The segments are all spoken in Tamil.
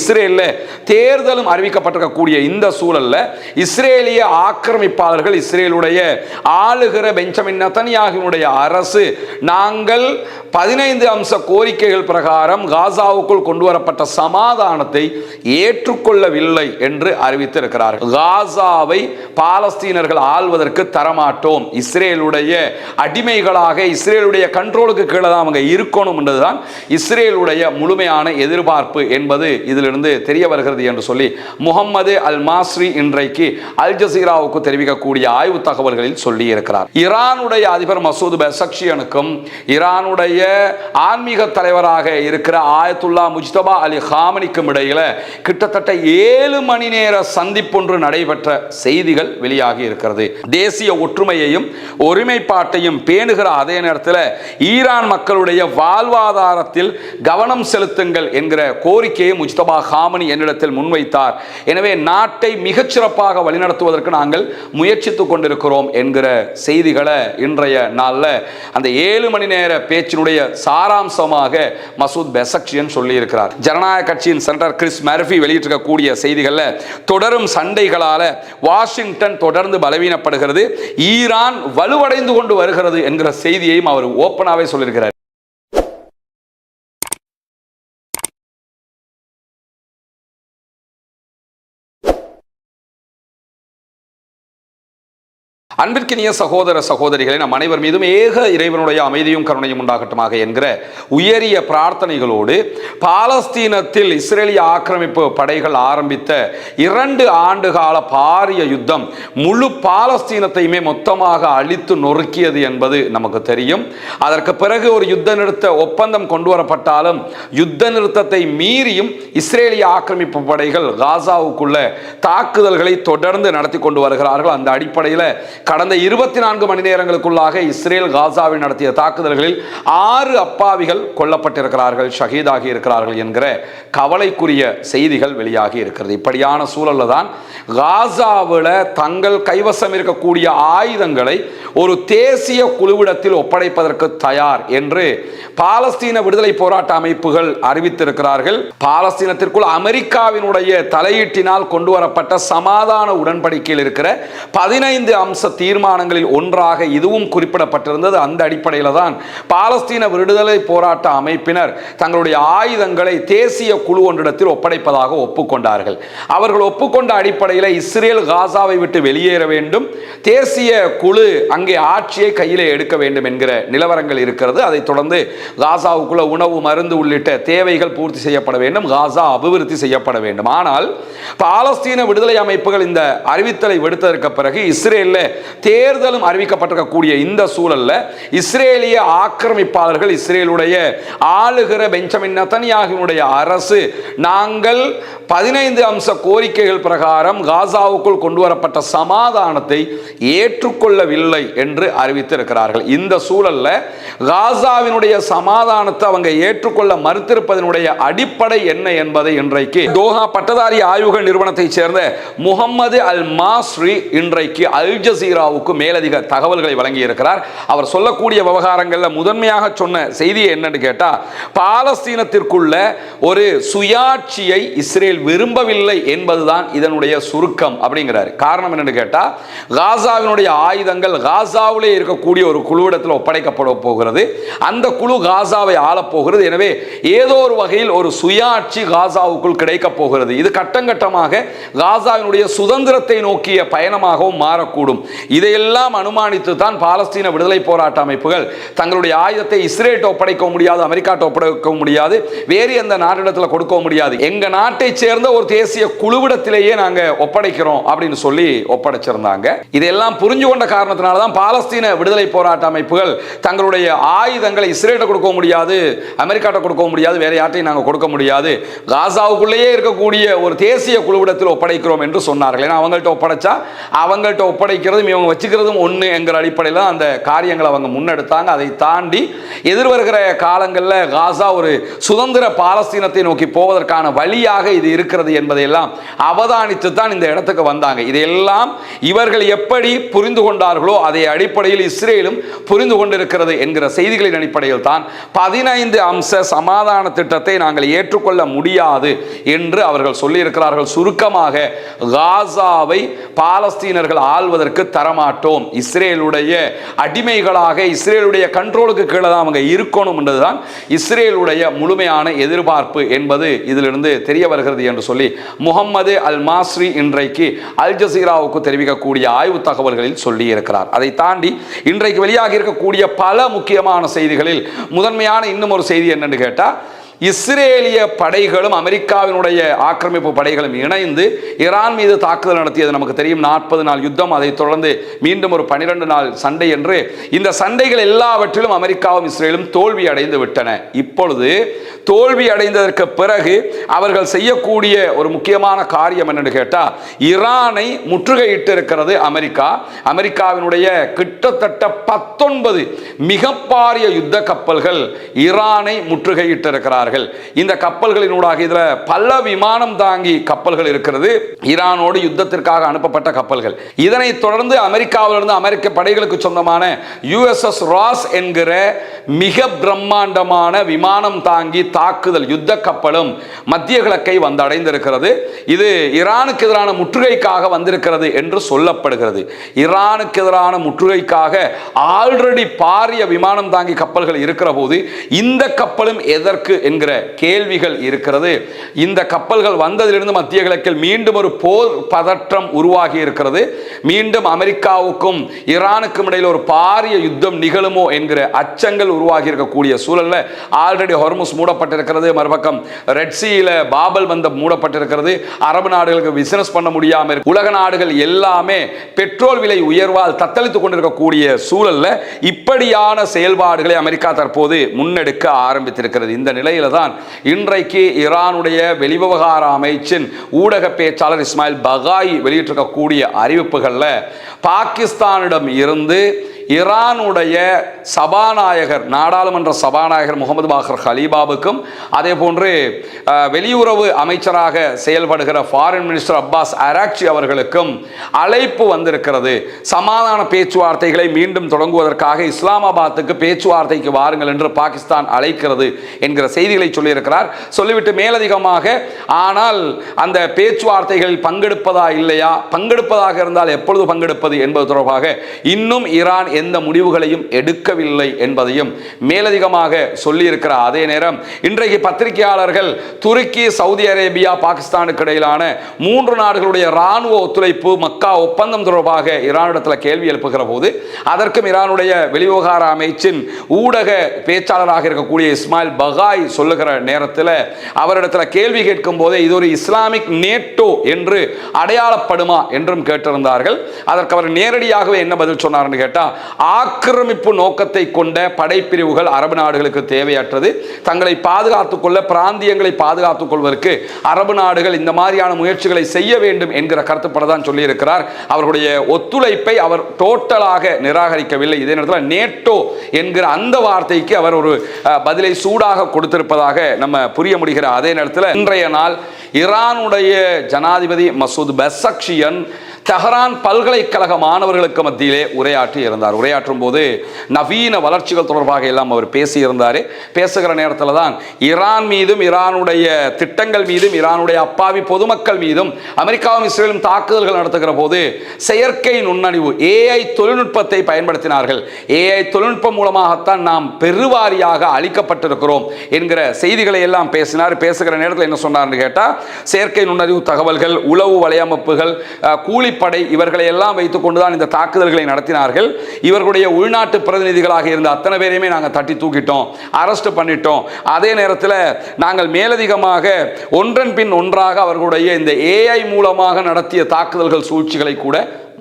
இஸ்ரேலில் தேர்தலும் அறிவிக்கப்பட்டிருக்கக்கூடிய இந்த சூழல்ல இஸ்ரேலிய ஆக்கிரமிப்பாளர்கள் இஸ்ரேலுடைய ஆளுகிற பெஞ்சமின் நெதன்யாகுவினுடைய அரசு நாங்கள் 15 அம்ச கோரிக்கைகள் பிரகாரம் காசாவுக்குள் கொண்டு வரப்பட்ட சமாதானத்தை ஏற்றுக்கொள்ளவில்லை என்று அறிவித்திருக்கிறார்கள். காசாவை பாலஸ்தீனர்கள் ஆள்வதற்கு தரமாட்டோம், இஸ்ரேலுடைய அடிமைகளாக இஸ்ரேலுடைய கண்ட்ரோலுக்கு கீழே தான் அவங்க இருக்கணும் என்றுதான் இஸ்ரேலுடைய முழுமையான எதிர்பார்ப்பு என்பது இதிலிருந்து தெரிய வருகிறது என்று சொல்லி முகமது அல் மாஸ்ரி இன்றைக்கு அல் ஜசீராவுக்கு தெரிவிக்கக்கூடிய ஆய்வு தகவல்களில் சொல்லி இருக்கிறார். ஈரானுடைய அதிபர் மசூத் பெசக்ஷியனுக்கும் ஈரானுடைய ஆன்மீக தலைவராக இருக்கிற ஆயத்துல்லா முஜ்தபா அலி காமனிக்கும் இடையில கிட்டத்தட்ட 7 மணி நேர சந்திப்பொன்று நடைபெற்ற செய்திகள் வெளியாகி இருக்கிறது. தேசிய ஒற்றுமையையும் ஒருமைப்பாட்டையும் பேணுகிற அதே நேரத்தில் ஈரான் மக்களுடைய வாழ்வாதாரத்தில் கவனம் செலுத்துங்கள் என்கிற கோரிக்கையை முஜ்தபா காமனி என்னிடத்தில் முன்வைத்தார். எனவே நாட்டை மிகச்சிறப்பாக வழிநடத்துவதற்கு நாங்கள் முயற்சித்துக் கொண்டிருக்கிறோம் என்கிற செய்திகளை இன்றைய நாளில் அந்த 7 மணி நேர பேச்சினுடைய சாராம்சமாக மசூத் பெசக்ஷியன் சொல்லி இருக்கிறார். ஜனநாயக கட்சியின் செனட்டர் கிறிஸ் மர்ஃபி வெளியிட்டிருக்கக்கூடிய செய்திகளில் தொடரும் சண்டைகளால வாஷிங்டன் தொடர்ந்து பலவீனப்படுகிறது, ஈரான் வலுவடைந்து கொண்டு வருகிறது என்கிற செய்தியையும் அவர் ஓப்பனாகவே சொல்லியிருக்கிறார். அன்பிற்கினிய சகோதர சகோதரிகளை நம் அனைவர் மீதும் ஏக இறைவனுடைய அமைதியும் கருணையும் உண்டாகட்டுமாக என்கிற உயரிய பிரார்த்தனைகளோடு பாலஸ்தீனத்தில் இஸ்ரேலிய ஆக்கிரமிப்பு படைகள் ஆரம்பித்த 2 ஆண்டுகால பாரிய யுத்தம் முழு பாலஸ்தீனத்தையுமே மொத்தமாக அழித்து நொறுக்கியது என்பது நமக்கு தெரியும். அதற்கு பிறகு ஒரு யுத்த நிறுத்த ஒப்பந்தம் கொண்டு வரப்பட்டாலும் யுத்த நிறுத்தத்தை மீறியும் இஸ்ரேலிய ஆக்கிரமிப்பு படைகள் காசாவுக்குள்ள தாக்குதல்களை தொடர்ந்து நடத்தி கொண்டு வருகிறார்கள். அந்த அடிப்படையில் கடந்த 24 மணி நேரங்களுக்குள்ளாக இஸ்ரேல் காசாவில் நடத்திய தாக்குதல்களில் 6 அப்பாவிகள் கொல்லப்பட்டிருக்கிறார்கள், ஷஹீதாகி இருக்கிறார்கள் என்கிற கவலைக்குரிய செய்திகள் வெளியாகி இருக்கிறது. இப்படியான சூழலில் தான் காசாவில் தங்கள் கைவசம் இருக்கக்கூடிய ஆயுதங்களை ஒரு தேசிய குழுவிடத்தில் ஒப்படைப்பதற்கு தயார் என்று பாலஸ்தீன விடுதலை போராட்ட அமைப்புகள் அறிவித்திருக்கிறார்கள். பாலஸ்தீனத்திற்குள் அமெரிக்காவினுடைய தலையீட்டினால் கொண்டு வரப்பட்ட சமாதான உடன்படிக்கையில் இருக்கிற 15 அம்ச தீர்மானங்களில் ஒன்றாக இதுவும் குறிப்பிடப்பட்டிருந்தது. அந்த அடிப்படையில் தான் பாலஸ்தீன விடுதலை போராட்ட அமைப்பினர் தங்களுடைய ஆயுதங்களை தேசிய குழு ஒன்றிடத்தில் ஒப்படைப்பதாக ஒப்புக்கொண்டார்கள். அவர்கள் ஒப்புக்கொண்ட அடிப்படையில் இஸ்ரேல் காசாவை விட்டு வெளியேற வேண்டும், தேசிய குழு அங்கே ஆட்சியை கையிலே எடுக்க வேண்டும் என்கிற நிலவரங்கள் இருக்கிறது. அதைத் தொடர்ந்து காசாவுக்குள்ள உணவு, மருந்து உள்ளிட்ட தேவைகள் பூர்த்தி செய்யப்பட வேண்டும், காசா அபிவிருத்தி செய்யப்பட வேண்டும். ஆனால் பாலஸ்தீன விடுதலை அமைப்புகள் இந்த அறிவித்தலை விடுத்ததற்கு பிறகு இஸ்ரேலில் தேர்தலும் அறிவிக்கப்பட்டிருக்கக்கூடிய இந்த சூழல்ல இஸ்ரேலிய ஆக்கிரமிப்பாளர்கள் இஸ்ரேலுடைய ஆளுகிற பெஞ்சமின் நெதன்யாகுவினுடைய அரசு நாங்கள் 15 அம்ச கோரிக்கைகள் பிரகாரம் காசாவுக்குள் கொண்டு வரப்பட்ட சமாதானத்தை ஏற்றுக்கொள்ளவில்லை என்று அறிவித்திருக்கிறார்கள். இந்த சூழல்ல காசாவினுடைய சமாதானத்தை அவங்க ஏற்றுக்கொள்ள மறுத்திருப்பதனுடைய அடிப்படை என்ன என்பதை இன்றைக்கு தோஹா பட்டதாரி ஆய்வுகள் நிறுவனத்தைச் சேர்ந்த முகமது அல் மாஸ்ரி இன்றைக்கு அல் ஜசீராவுக்கு மேலதிக தகவல்களை வழங்கி இருக்கிறார். அவர் சொல்லக்கூடிய விவகாரங்களில் முதன்மையாக சொன்ன செய்தியை என்னன்னு கேட்டா, பாலஸ்தீனத்திற்குள்ள ஒரு சுயாட்சியை இஸ்ரேல் விரும்பவில்லை என்பதுதான் இதனுடைய சுருக்கம் அப்படிங்கிறார். காரணம் என்னன்னு கேட்டா, காசாவினுடைய ஆயுதங்கள் காசாவிலே இருக்கக்கூடிய ஒரு குழுவிடத்தில் ஒப்படைக்கப்பட போகிறது, அந்த குழு காசாவை ஆளப்போகிறது. எனவே ஏதோ ஒரு வகையில் ஒரு சுயாட்சி காசாவுக்குள் கிடைக்க போகிறது. இது கட்டங்கட்டமாக காசாவினுடைய சுதந்திரத்தை நோக்கிய பயணமாகவும் மாறக்கூடும். இதையெல்லாம் அனுமானித்து தான் பாலஸ்தீன விடுதலை போராட்ட அமைப்புகள் தங்களுடைய ஆயுதத்தை இஸ்ரேல் ஒப்படைக்க முடியாது, அமெரிக்கா ஒப்படைக்க முடியாது, வேறு எந்த நாட்டிடத்தில் கொடுக்க முடியாது, எங்க நாட்டை சேர்ந்த ஒரு தேசிய குழுவிடத்திலேயே நாங்க ஒப்படைக்கிறோம் அப்படின்னு சொல்லி ஒப்படைச்சிருந்தாங்க. இதெல்லாம் புரிஞ்சு கொண்ட காரணத்தினால தான் பாலஸ்தீன விடுதலை போராட்ட அமைப்புகள் தங்களுடைய ஆயுதங்களை இஸ்ரேல் கொடுக்க முடியாது, அமெரிக்காட்ட கொடுக்க முடியாது, வேற யார்ட்டையும் நாங்கள் கொடுக்க முடியாது, காசாவுக்குள்ளேயே இருக்கக்கூடிய ஒரு தேசிய குழுவிடத்தில் ஒப்படைக்கிறோம் என்று சொன்னார்கள். ஏன்னா அவங்கள்ட்ட ஒப்படைச்சா அவங்கள்ட்ட ஒப்படைக்கிறதும் இவங்க வச்சுக்கிறதும் ஒன்று என்கிற அடிப்படையில் அந்த காரியங்களை அவங்க முன்னெடுத்தாங்க. அதை தாண்டி எதிர்வருகிற காலங்களில் காசா ஒரு சுதந்திர பாலஸ்தீன பாலஸ்தீனத்தை நோக்கி போவதற்கான வழியாக இது இருக்கிறது என்பதையெல்லாம் அவதானித்து தான் இந்த இடத்துக்கு வந்தாங்க. இதையெல்லாம் இவர்கள் எப்படி புரிந்து கொண்டார்களோ அதை அடிப்படையில் இஸ்ரேலும் புரிந்து கொண்டிருக்கிறது என்கிற செய்திகளின் அடிப்படையில் தான் 15 அம்ச சமாதான திட்டத்தை நாங்கள் ஏற்றுக்கொள்ள முடியாது என்று அவர்கள் சொல்லியிருக்கிறார்கள். சுருக்கமாக காசாவை பாலஸ்தீனர்கள் ஆள்வதற்கு தரமாட்டோம், இஸ்ரேலுடைய அடிமைகளாக இஸ்ரேலுடைய கண்ட்ரோலுக்கு கீழே தான் அவங்க இருக்கணும் என்றுதான் இஸ்ரேலுடைய முழுமையான எதிர்பார்ப்பு என்பது இதிலிருந்து தெரிய வருகிறது என்று சொல்லி முகமது அல் மாஸ்ரி இன்றைக்கு அல் ஜசீராவுக்கு தெரிவிக்கக்கூடிய ஆய்வு தகவல்களில் சொல்லி இருக்கிறார். அதை தாண்டி இன்றைக்கு வெளியாகி இருக்கக்கூடிய பல முக்கியமான செய்திகளில் முதன்மையான இன்னும் ஒரு செய்தி என்னன்னு கேட்டா, இஸ்ரேலிய படைகளும் அமெரிக்காவினுடைய ஆக்கிரமிப்பு படைகளும் இணைந்து ஈரான் மீது தாக்குதல் நடத்தியது நமக்கு தெரியும். 40 நாள் யுத்தம், அதை தொடர்ந்து மீண்டும் ஒரு 12 நாள் சண்டை என்று இந்த சண்டைகள் எல்லாவற்றிலும் அமெரிக்காவும் இஸ்ரேலும் தோல்வி அடைந்து விட்டன. இப்பொழுது தோல்வி அடைந்ததற்கு பிறகு அவர்கள் செய்யக்கூடிய ஒரு முக்கியமான காரியம் என்னன்னு கேட்டா, ஈரானை முற்றுகையிட்டு இருக்கிறது அமெரிக்கா. அமெரிக்காவினுடைய கிட்டத்தட்ட 19 மிக பாரிய யுத்த கப்பல்கள் ஈரானை முற்றுகையிட்டு இருக்கிறார்கள். இந்த கப்பல்களினூடாக இதுல பல விமானம் தாங்கி கப்பல்கள் இருக்கிறது, ஈரானோடு யுத்தத்திற்காக அனுப்பப்பட்ட கப்பல்கள். இதனை தொடர்ந்து அமெரிக்காவிலிருந்து அமெரிக்க படைகளுக்கு சொந்தமான USS ராஸ் என்கிற மிக பிரம்மாண்டமான விமானம் தாங்கி தாக்குதல் யுத்த கப்பலும் மத்திய கிழக்கை வந்தடைந்திருக்கிறது. இது ஈரானுக்கு எதிரான முற்றுகைக்காக வந்திருக்கிறது என்று சொல்லப்படுகிறது. ஈரானுக்கு எதிரான முற்றுகைக்காக ஆல்ரெடி பாரிய விமானம் தாங்கி கப்பல்கள் இருக்கிற போது இந்த கப்பலும் எதற்கு என்கிற கேள்விகள் இருக்கிறது. இந்த கப்பல்கள் வந்ததிலிருந்து மத்திய கிழக்கில் மீண்டும் ஒரு போர் பதற்றம் உருவாகி இருக்கிறது. மீண்டும் அமெரிக்காவுக்கும் ஈரானுக்கும் இடையில் ஒரு பாரிய யுத்தம் நிகழுமோ என்கிற அச்சங்கள் உருவாகி இருக்கக்கூடிய சூழல்ல ஆல்ரெடி ஹொர்முஸ் மூடப்பட்டிருக்கிறது, மறுபக்கம் ரெட் சீல பாபல் பந்தம் மூடப்பட்டிருக்கிறது. அரபு நாடுகளுக்கு பிசினஸ் பண்ண முடியாமல் உலக நாடுகள் எல்லாமே பெட்ரோல் விலை உயர்வால் தத்தளித்துக் கொண்டிருக்கக்கூடிய சூழல்ல இப்படியான செயல்பாடுகளை அமெரிக்கா தற்போது முன்னெடுக்க ஆரம்பித்திருக்கிறது. இந்த நிலையில தான் இன்றைக்கு ஈரானுடைய வெளிவிவகார அமைச்சின் ஊடக பேச்சாளர் இஸ்மாயில் பகாய் வெளியிட்டிருக்கக்கூடிய அறிவிப்புகள்ல பாகிஸ்தானிடம் இருந்து ஈரானுடைய சபாநாயகர், நாடாளுமன்ற சபாநாயகர் முகமது பாகர் ஹலீபாவுக்கும் அதே போன்று வெளியுறவு அமைச்சராக செயல்படுகிற ஃபாரின் மினிஸ்டர் அப்பாஸ் அராக்சி அவர்களுக்கும் அழைப்பு வந்திருக்கிறது. சமாதான பேச்சுவார்த்தைகளை மீண்டும் தொடங்குவதற்காக இஸ்லாமாபாத்துக்கு பேச்சுவார்த்தைக்கு வாருங்கள் என்று பாகிஸ்தான் அழைக்கிறது என்கிற செய்திகளை சொல்லியிருக்கிறார். சொல்லிவிட்டு மேலதிகமாக, ஆனால் அந்த பேச்சுவார்த்தைகளில் பங்கெடுப்பதா இல்லையா, பங்கெடுப்பதாக இருந்தால் எப்பொழுது பங்கெடுப்பது என்பது தொடர்பாக இன்னும் ஈரான் எந்த முடிவுகளையும் எடுக்கவில்லை என்பதையும் மேலதிகமாக சொல்லியிருக்கிற அதே நேரம் இன்றைக்கு பத்திரிகையாளர்கள் துருக்கி, சவுதி அரேபியா, பாகிஸ்தானுக்கு இடையிலான 3 நாடுகளுடைய ராணுவ ஒத்துழைப்பு மக்கா ஒப்பந்தம் தொடர்பாக ஈரானிடத்தில் கேள்வி எழுப்புகிற போது அதற்கும் ஈரானுடைய வெளிவிவகார அமைச்சின் ஊடக பேச்சாளராக இருக்கக்கூடிய இஸ்மாயில் பகாய் சொல்லுகிற நேரத்தில் அவரிடத்தில் கேள்வி கேட்கும் போதே இது ஒரு இஸ்லாமிக் நேட்டோ என்று அடையாளப்படுமா என்றும் கேட்டிருந்தார்கள். அதற்கு அவர் நேரடியாகவே என்ன பதில் சொன்னார்னு கேட்டா, ஆக்கிரமிப்பு நோக்கத்தை கொண்ட படைப்பிரிவுகள் அரபு நாடுகளுக்கு தேவையற்றது, தங்களை பாதுகாத்துக் கொள்ள, பிராந்தியங்களை பாதுகாத்துக் கொள்வதற்கு அரபு நாடுகள் இந்த மாதிரியான முயற்சிகளை செய்ய வேண்டும் என்கிற கருத்துப்படத்தான் சொல்லியிருக்கிறார். அவர்களுடைய ஒத்துழைப்பை அவர் டோட்டலாக நிராகரிக்கவில்லை. இதே நேரத்தில் நேட்டோ என்கிற அந்த வார்த்தைக்கு அவர் ஒரு பதிலை சூடாக கொடுத்திருப்பதாக நம்ம புரிய முடிகிற அதே நேரத்தில் இன்றைய நாள் ஈரானுடைய ஜனாதிபதி மசூத் பெஸக்ஷியன் தெஹரான் பல்கலைக்கழக மாணவர்களுக்கு மத்தியிலே உரையாற்றி இருந்தார். உரையாற்றும் போது நவீன வளர்ச்சிகள் தொடர்பாக எல்லாம் அவர் பேசியிருந்தார். பேசுகிற நேரத்தில் தான் ஈரான் மீதும் ஈரானுடைய திட்டங்கள் மீதும் ஈரானுடைய அப்பாவி பொதுமக்கள் மீதும் அமெரிக்காவும் இஸ்ரேலும் தாக்குதல்கள் நடத்துகிற போது செயற்கை நுண்ணறிவு AI தொழில்நுட்பத்தை பயன்படுத்தினார்கள். AI தொழில்நுட்பம் மூலமாகத்தான் நாம் பெருவாரியாக அளிக்கப்பட்டிருக்கிறோம் என்கிற செய்திகளை எல்லாம் பேசினார். பேசுகிற நேரத்தில் என்ன சொன்னார்னு கேட்டால், செயற்கை நுண்ணறிவு தகவல்கள், உளவு வலையமைப்புகள், கூலி படை இவர்களை எல்லாம் வைத்துக் கொண்டுதான் இந்த தாக்குதல்களை நடத்தினார்கள். இவர்களுடைய உள்நாட்டு பிரதிநிதிகளாக இருந்த அத்தனை பேரையுமே நாங்கள் தட்டி தூக்கிட்டோம், அரெஸ்ட் பண்ணிட்டோம். அதே நேரத்தில் நாங்கள் மேலதிகமாக ஒன்றன் பின் ஒன்றாக அவர்களுடைய இந்த AI மூலமாக நடத்திய தாக்குதல்கள் சூழ்ச்சிகளை கூட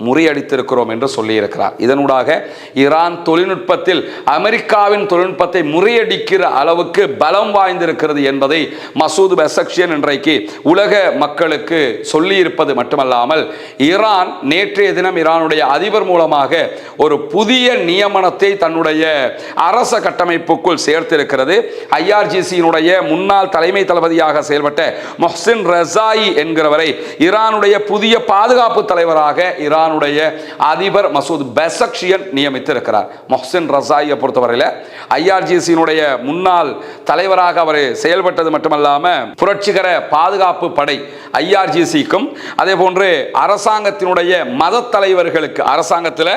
முறியடித்திருக்கிறோம் என்று சொல்லியிருக்கிறார். இதனூடாக ஈரான் தொழில்நுட்பத்தில் அமெரிக்காவின் தொழில்நுட்பத்தை முறியடிக்கிற அளவுக்கு பலம் வாய்ந்திருக்கிறது என்பதை மசூத் பெசக்ஷியன் இன்றைக்கு உலக மக்களுக்கு சொல்லியிருப்பது மட்டுமல்லாமல், ஈரான் நேற்றைய தினம் ஈரானுடைய அதிபர் மூலமாக ஒரு புதிய நியமனத்தை தன்னுடைய அரச கட்டமைப்புக்குள் சேர்த்திருக்கிறது. ஐஆர்ஜிசியினுடைய முன்னாள் தலைமை தளபதியாக செயல்பட்ட மொஹ்சின் ரஸாயி என்கிறவரை ஈரானுடைய புதிய பாதுகாப்பு தலைவராக ஈரானுடைய அதிபர் மசூத் பெசக்ஷியன் நியமித்திருக்கிறார். மொஹ்சின் ரஸாயியை பொறுத்தவரையில் ஐஆர்ஜிசியினுடைய முன்னாள் தலைவராக அவர் செயல்பட்டது மட்டுமல்லாமல் புரட்சிகர பாதுகாப்பு படை ஐஆர்ஜிசிக்கும் அதே போன்று அரசாங்கத்தினுடைய மத தலைவர்களுக்கு, அரசாங்கத்தில்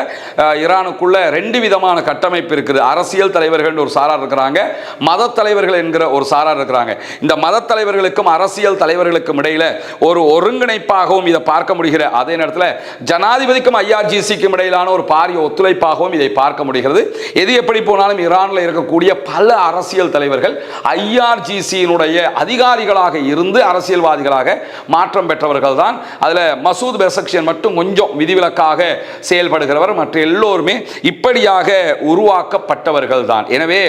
ஈரானுக்குள்ள ரெண்டு விதமான கட்டமைப்பு இருக்குது. அரசியல் தலைவர்கள் ஒரு சாரார் இருக்கிறாங்க, மத தலைவர்கள் என்கிற ஒரு சாரார் இருக்கிறாங்க. இந்த மத தலைவர்களுக்கும் அரசியல் தலைவர்களுக்கும் இடையில ஒரு ஒருங்கிணைப்பாகவும் இதை பார்க்க முடிகிற அதே நேரத்தில் ஜனாதிபதிக்கும் ஐஆர்ஜிசிக்கும் இடையிலான ஒரு பாரிய ஒத்துழைப்பாகவும் இதை பார்க்க முடிகிறது. எது எப்படி போனாலும் ஈரானில் இருக்கக்கூடிய பல அரசியல் தலைவர்கள் ஐஆர்ஜிசியினுடைய அதிகாரிகளாக இருந்து அரசியல்வாதிகளாக மாற்றம் பெற்றவர்கள் தான். அதில் மசூத் பெசக்ஷியன் மட்டும் கொஞ்சம் விதிவிலக்காக செயல்படுகிறவர், மற்ற எல்லோருமே இப்படியாக உருவாக்கப்பட்டவர்கள் தான். எனவே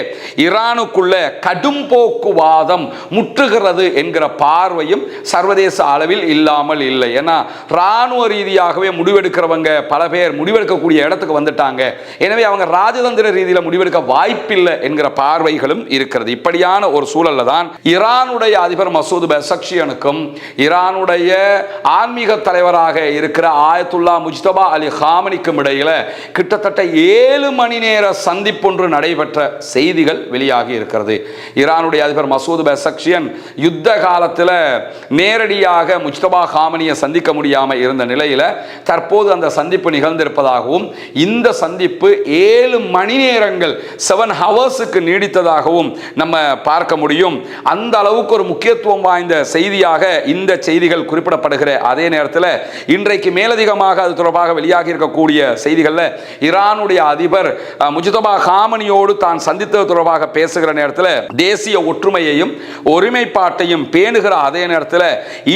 ஈரானுக்குள்ள கடும் போக்குவாதம் முற்றுகிறது என்கிற பார்வையும் சர்வதேச அளவில் இல்லாமல் இல்லை. ஏன்னா ராணுவ ரீதியாகவே முடிவெடுக்கிறவங்க பல பேர் முடிவெடுக்கக்கூடிய இடத்துக்கு வந்துட்டாங்க. எனவே அவங்க ராஜதந்திர ரீதியில் முடிவெடுக்க வாய்ப்பில்லை என்கிற பார்வைகளும் இருக்கிறது. இப்படியான ஒரு சூழல்ல தான் ஈரானுடைய அதிபர் மசூத் பெசக்ஷியனுக்கும் ஈரானுடைய ஆன்மீக தலைவராக இருக்கிற ஆயத்துல்லா முஜ்தபா அலி ஹாமனிக்கும் இடையில கிட்டத்தட்ட 7 மணி நேர சந்திப்பொன்று நடைபெற்ற செய்திகள் வெளியாகி இருக்கிறது. ஈரானுடைய அதிபர் மசூத் பெசக்ஷியன் யுத்த காலத்தில் நேரடியாக முஜ்தபா ஹாமனியை சந்திக்க முடியாமல் இருந்த நிலையில் தற்போது அந்த சந்திப்பு நிகழ்ந்திருப்பதாகவும் இந்த சந்திப்பு 7 மணி நேரங்கள் 7 ஹவர்ஸுக்கு நீடித்ததாகவும் நம்ம பார்க்க முடியும். அந்த அளவுக்கு ஒரு முக்கியத்துவம் வாய்ந்த செய்தியாக இந்த செய்திகள் குறிப்பிடப்படுகிற அதே நேரத்தில் இன்றைக்கு மேலதிகமாக அது தொடர்பாக வெளியாகி இருக்கக்கூடிய செய்திகளில் ஈரானுடைய அதிபர் முஜ்தபா ஹாமனியோடு தான் சந்தித்தது தொடர்பாக பேசுகிற நேரத்தில் தேசிய ஒற்றுமையையும் ஒருமைப்பாட்டையும் பேணுகிற அதே நேரத்தில்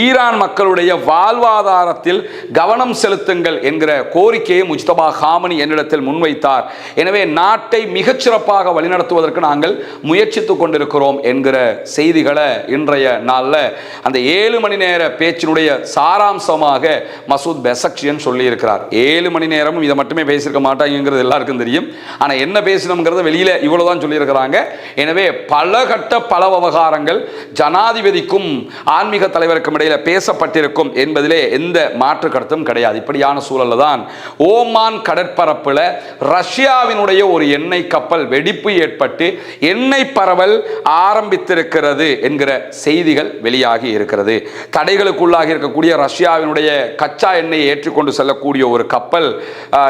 ஈரான் மக்களுடைய வாழ்வாதாரத்தில் கவனம் செலுத்துங்கள் என்கிற கோரிக்கையை முஜ்தபா ஹாமனி என்னிடத்தில் முன்வைத்தார். எனவே நாட்டை மிகச்சிறப்பாக வழிநடத்துவதற்கு நாங்கள் முயற்சித்துக் கொண்டிருக்கிறோம் என்கிற செய்திகளை இன்றைய நாளில் அந்த 7 மணி நேர பேச்சினுடைய சாராம்சமாக மசூத் பெசக்ஷியன் சொல்லி இருக்கிறார். 7 மணி நேரமும் இதை மட்டுமே பேசியிருக்க மாட்டாங்கிறது எல்லாருக்கும் தெரியும். ஆனால் என்ன பேசணுங்கிறத வெளியில இவ்வளவுதான் சொல்லியிருக்கிறாங்க. எனவே பல கட்ட பல விவகாரங்கள் ஜனாதிபதிக்கும் ஆன்மீக தலைவருக்கும் இடையில பேசப்பட்டிருக்கும் என்பதிலே எந்த மாற்று கருத்தும் கிடையாது. இப்படியான சூழல்ல தான் ஓமான் கடற்பரப்பில் ரஷ்யாவினுடைய ஒரு எண்ணெய் கப்பல் வெடிப்பு ஏற்பட்டு எண்ணெய் பரவல் ஆரம்பித்திருக்கிறது என்கிற செய்திகள் வெளியாகி இருக்கிறது. தடைகளுக்குள்ளாகி இருக்கக்கூடிய ரஷ்யாவினுடைய கச்சா எண்ணெயை ஏற்றிக்கொண்டு செல்லக்கூடிய ஒரு கப்பல்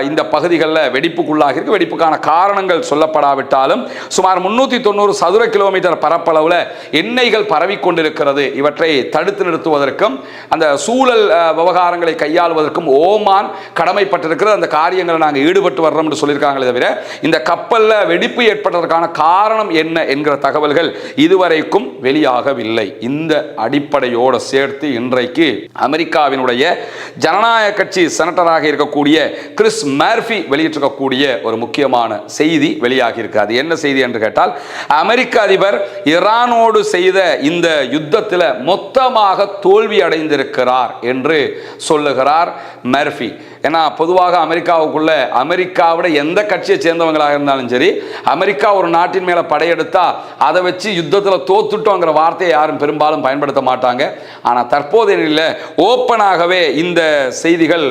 இந்த பகுதிகளில் வெடிப்புக்குள்ளாகி இருக்கு. வெடிப்புக்கான காரணங்கள் சொல்லப்படாவிட்டாலும் சுமார் 390 சதுர கிலோமீட்டர் பரப்பளவில் எண்ணெய்கள் பரவிக்கொண்டிருக்கிறது. இவற்றை தடுத்து நிறுத்துவதற்கும் அந்த சூழல் விவகாரங்களை கையாளுவதற்கும் ஓமான் கடமைப்பட்டிருக்கிறது. அந்த காரியங்களை நாங்கள் ஈடுபட்டு வர்றோம் என்று சொல்லியிருக்காங்களே தவிர இந்த கப்பலில் வெடிப்பு ஏற்பட்டதற்கான காரணம் என்ன என்கிற தகவல்கள் இதுவரைக்கும் வெளியாகவில்லை. இந்த அடிப்படையோடு சேர்த்து இன்றைக்கு அமெரிக்காவினுடைய ஜனநாயக கட்சி செனட்டராக இருக்கக்கூடிய கிறிஸ் மர்ஃபி வெளியிட்டிருக்கக்கூடிய ஒரு முக்கியமான செய்தி வெளியாகி இருக்கிறது. என்ன செய்தி என்று கேட்டால், அமெரிக்க அதிபர் ஈரானோடு செய்த இந்த யுத்தத்தில் மொத்தமாக தோல்வி அடைந்திருக்கிறார் என்று சொல்லுகிறார் மர்ஃபி. ஏன்னா பொதுவாக அமெரிக்காவுக்குள்ள அமெரிக்காவோட எந்த கட்சியை சேர்ந்தவங்களாக இருந்தாலும் சரி, அமெரிக்கா ஒரு நாட்டின் மேலே படையெடுத்தா அதை வச்சு யுத்தத்தில் தோத்துட்டோங்கிற வார்த்தையை யாரும் பெரும்பாலும் பயன்படுத்த மாட்டாங்க. ஆனால் தற்போதைய நிலையில் ஓப்பனாகவே இந்த செய்திகள்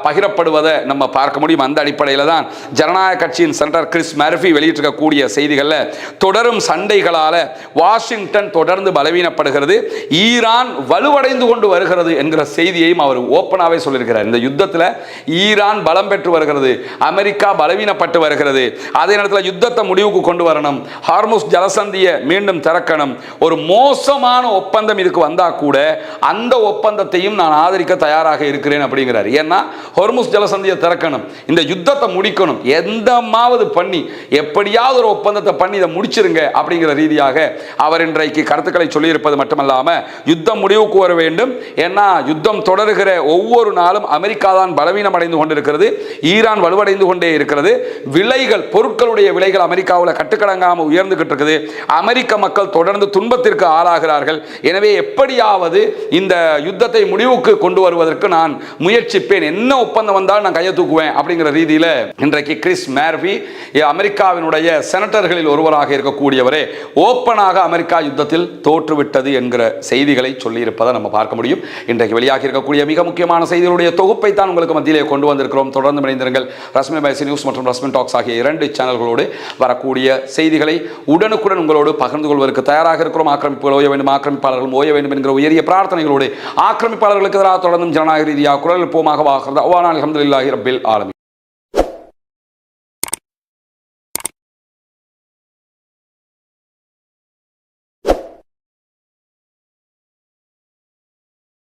பகிரப்படுவதை நம்ம பார்க்க முடியும். அந்த அடிப்படையில் தான் ஜனநாயக கட்சியின் செனட்டர் கிறிஸ் மர்ஃபி வெளியிட்டிருக்கக்கூடிய செய்திகளில் தொடரும் சண்டைகளால் வாஷிங்டன் தொடர்ந்து பலவீனப்படுகிறது, ஈரான் வலுவடைந்து கொண்டு வருகிறது என்கிற செய்தியையும் அவர் ஓப்பனாகவே சொல்லியிருக்கிறார். இந்த யுத்தத்தில் ஈரான் பலம் பெற்று வருகிறது, அமெரிக்கா பலவீனப்பட்டு வருகிறது. அதே நேரத்தில் யுத்தத்தை முடிவுக்கு கொண்டு வரணும், ஹார்முஸ் ஜலசந்தியை மீண்டும் திறக்கணும். ஒரு மோசமான ஒப்பந்தம் இதுக்கு வந்தா கூட அந்த ஒப்பந்தத்தையும் நான் ஆதரிக்க தயாராக இருக்கிறேன் அப்படிங்கிறார். ஏன்னா ஹார்முஸ் ஜலசந்தியை திறக்கணும், இந்த யுத்தத்தை முடிக்கணும், எந்தமாவது பண்ணி எப்படியாவது ஒரு ஒப்பந்தத்தை பண்ணி இதை முடிச்சிருங்க அப்படிங்கிற ரீதியாக அவர் இன்றைக்கு கருத்துக்களை சொல்லியிருப்பது மட்டுமல்லாமல் யுத்தம் முடிவுக்கு வர வேண்டும். ஏன்னா யுத்தம் தொடர்கிற ஒவ்வொரு நாளும் அமெரிக்கா தான் பலவீனம் பலவீனம் அடைந்து கொண்டிருக்கிறது. ஈரான் வலுவடைந்து கொண்டே இருக்கிறது. விலைகள், பொருட்களுடைய விலைகள் அமெரிக்காவில் கட்டுக்கடங்காமல் உயர்ந்துகிட்டு இருக்குது. அமெரிக்க மக்கள் தொடர்ந்து துன்பத்திற்கு ஆளாகிறார்கள். எனவே எப்படியாவது இந்த யுத்தத்தை முடிவுக்கு கொண்டு வருவதற்கு நான் முயற்சிப்பேன், என்ன ஒப்பந்தம் வந்தால் நான் கையை தூக்குவேன் அப்படிங்கிற ரீதியில் இன்றைக்கு கிறிஸ் மேர்வி, அமெரிக்காவினுடைய செனட்டர்களில் ஒருவராக இருக்கக்கூடியவரே, ஓப்பனாக அமெரிக்கா யுத்தத்தில் தோற்றுவிட்டது என்கிற செய்திகளை சொல்லியிருப்பதை நம்ம பார்க்க முடியும். இன்றைக்கு வெளியாகி இருக்கக்கூடிய மிக முக்கியமான செய்திகளுடைய தொகுப்பை தான் உங்களுக்கு மத்தியிலே கொண்டு வந்திருக்கிறோம். தொடர்ந்து இணைந்திருங்கள். ரஸ்மின் பைசி நியூஸ் மற்றும் ரஸ்மின் டாக்ஸ் ஆகிய 2 சேனல்களோடு வரக்கூடிய செய்திகளை உடனுக்குடன் உங்களோடு பகிர்ந்து கொள்வதற்கு தயாராக இருக்கிறோம். ஆக்கிரமிப்புகள் ஓய வேண்டும், ஆக்கிரமிப்பாளர்கள் ஓய வேண்டும் என்கிற உயரிய பிரார்த்தனைகளோடு ஆக்கிரமிப்பாளர்களுக்கு எதிராக தொடர்ந்தும் ஜனநாயக ரீதியாக குரல் எழுப்புவோமாக. அல்ஹம்துலில்லாஹி ரப்பில் ஆலமீன்.